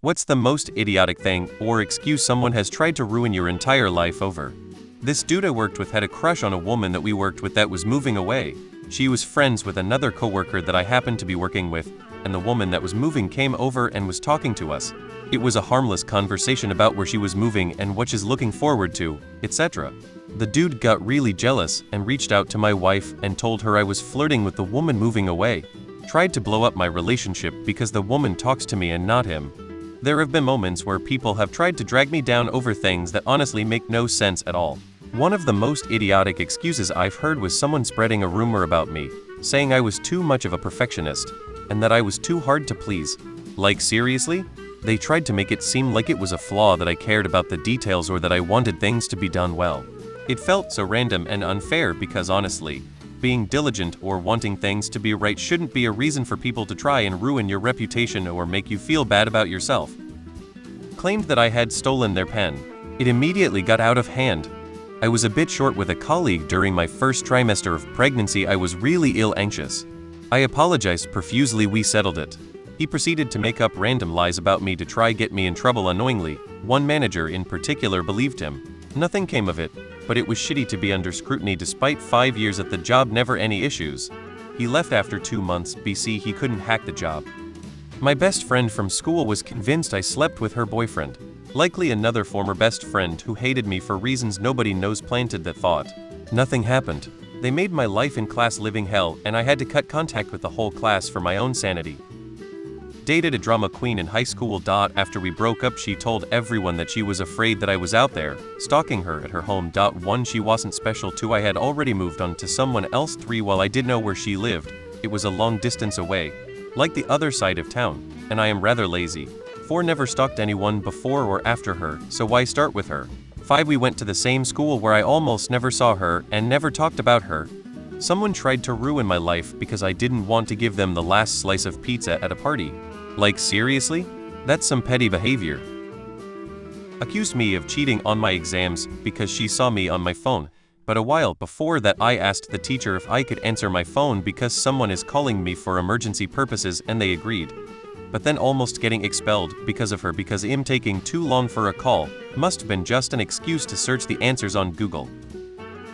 What's the most idiotic thing or excuse someone has tried to ruin your entire life over? This dude I worked with had a crush on a woman that we worked with that was moving away. She was friends with another coworker that I happened to be working with, and the woman that was moving came over and was talking to us. It was a harmless conversation about where she was moving and what she's looking forward to, etc. The dude got really jealous and reached out to my wife and told her I was flirting with the woman moving away. Tried to blow up my relationship because the woman talks to me and not him. There have been moments where people have tried to drag me down over things that honestly make no sense at all. One of the most idiotic excuses I've heard was someone spreading a rumor about me, saying I was too much of a perfectionist, and that I was too hard to please. Like seriously? They tried to make it seem like it was a flaw that I cared about the details or that I wanted things to be done well. It felt so random and unfair because honestly, being diligent or wanting things to be right shouldn't be a reason for people to try and ruin your reputation or make you feel bad about yourself. Claimed that I had stolen their pen. It immediately got out of hand. I was a bit short with a colleague during my first trimester of pregnancy. I was really anxious. I apologized profusely. We settled it. He proceeded to make up random lies about me to try get me in trouble unknowingly. One manager in particular believed him. Nothing came of it, but it was shitty to be under scrutiny despite 5 years at the job, never any issues. He left after 2 months BC. He couldn't hack the job. My best friend from school was convinced I slept with her boyfriend. Likely another former best friend who hated me for reasons nobody knows planted that thought. Nothing happened. They made my life in class living hell and I had to cut contact with the whole class for my own sanity. Dated a drama queen in high school. After we broke up, she told everyone that she was afraid that I was out there, stalking her at her home. 1. She wasn't special. 2. I had already moved on to someone else. 3. While I did know where she lived, it was a long distance away, like the other side of town, and I am rather lazy. 4. Never stalked anyone before or after her, so why start with her? 5. We went to the same school where I almost never saw her and never talked about her. Someone tried to ruin my life because I didn't want to give them the last slice of pizza at a party. Like seriously? That's some petty behavior. Accused me of cheating on my exams because she saw me on my phone, but a while before that I asked the teacher if I could answer my phone because someone is calling me for emergency purposes and they agreed. But then almost getting expelled because of her because I'm taking too long for a call, must have been just an excuse to search the answers on Google.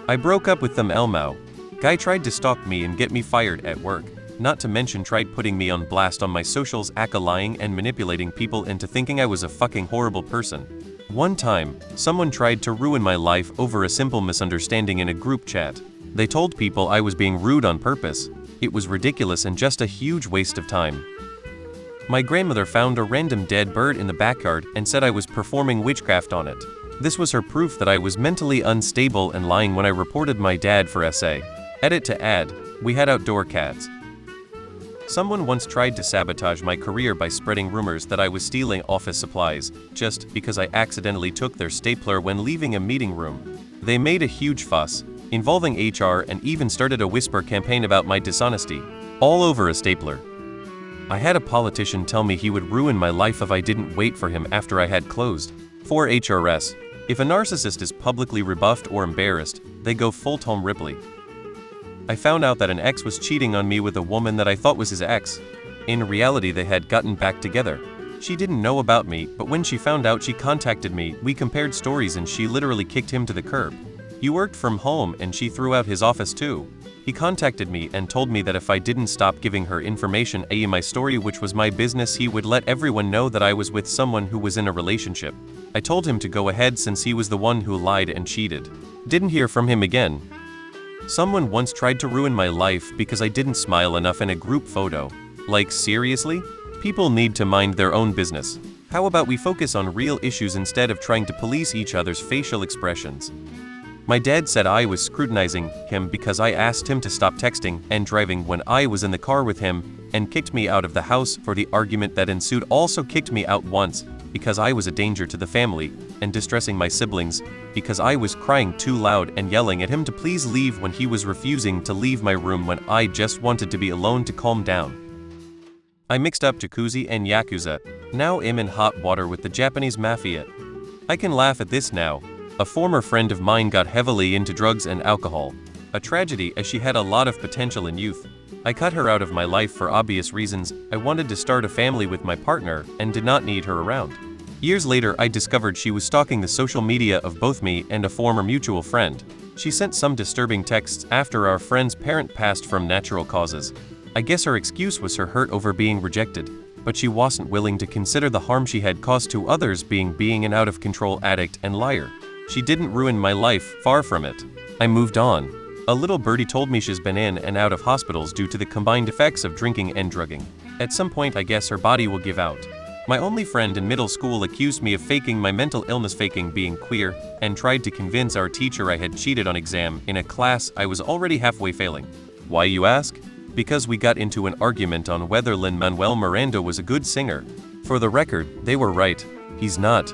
I broke up with them. Elmo. Guy tried to stalk me and get me fired at work. Not to mention tried putting me on blast on my socials, lying and manipulating people into thinking I was a fucking horrible person. One time, someone tried to ruin my life over a simple misunderstanding in a group chat. They told people I was being rude on purpose. It was ridiculous and just a huge waste of time. My grandmother found a random dead bird in the backyard and said I was performing witchcraft on it. This was her proof that I was mentally unstable and lying when I reported my dad for SA. Edit to add, we had outdoor cats. Someone once tried to sabotage my career by spreading rumors that I was stealing office supplies, just because I accidentally took their stapler when leaving a meeting room. They made a huge fuss, involving HR, and even started a whisper campaign about my dishonesty, all over a stapler. I had a politician tell me he would ruin my life if I didn't wait for him after I had closed. 4. HRS. If a narcissist is publicly rebuffed or embarrassed, they go full Tom Ripley. I found out that an ex was cheating on me with a woman that I thought was his ex. In reality, they had gotten back together. She didn't know about me, but when she found out, she contacted me. We compared stories and she literally kicked him to the curb. He worked from home and she threw out his office too. He contacted me and told me that if I didn't stop giving her information, my story, which was my business, he would let everyone know that I was with someone who was in a relationship. I told him to go ahead since he was the one who lied and cheated. Didn't hear from him again. Someone once tried to ruin my life because I didn't smile enough in a group photo. Like seriously? People need to mind their own business. How about we focus on real issues instead of trying to police each other's facial expressions? My dad said I was scrutinizing him because I asked him to stop texting and driving when I was in the car with him, and kicked me out of the house for the argument that ensued. Also kicked me out once because I was a danger to the family, and distressing my siblings because I was crying too loud and yelling at him to please leave when he was refusing to leave my room when I just wanted to be alone to calm down. I mixed up jacuzzi and yakuza. Now I'm in hot water with the Japanese mafia. I can laugh at this now. A former friend of mine got heavily into drugs and alcohol. A tragedy, as she had a lot of potential in youth. I cut her out of my life for obvious reasons. I wanted to start a family with my partner and did not need her around. Years later, I discovered she was stalking the social media of both me and a former mutual friend. She sent some disturbing texts after our friend's parent passed from natural causes. I guess her excuse was her hurt over being rejected, but she wasn't willing to consider the harm she had caused to others being an out-of-control addict and liar. She didn't ruin my life, far from it. I moved on. A little birdie told me she's been in and out of hospitals due to the combined effects of drinking and drugging. At some point, I guess her body will give out. My only friend in middle school accused me of faking my mental illness, faking being queer, and tried to convince our teacher I had cheated on exam in a class I was already halfway failing. Why, you ask? Because we got into an argument on whether Lin-Manuel Miranda was a good singer. For the record, they were right. He's not.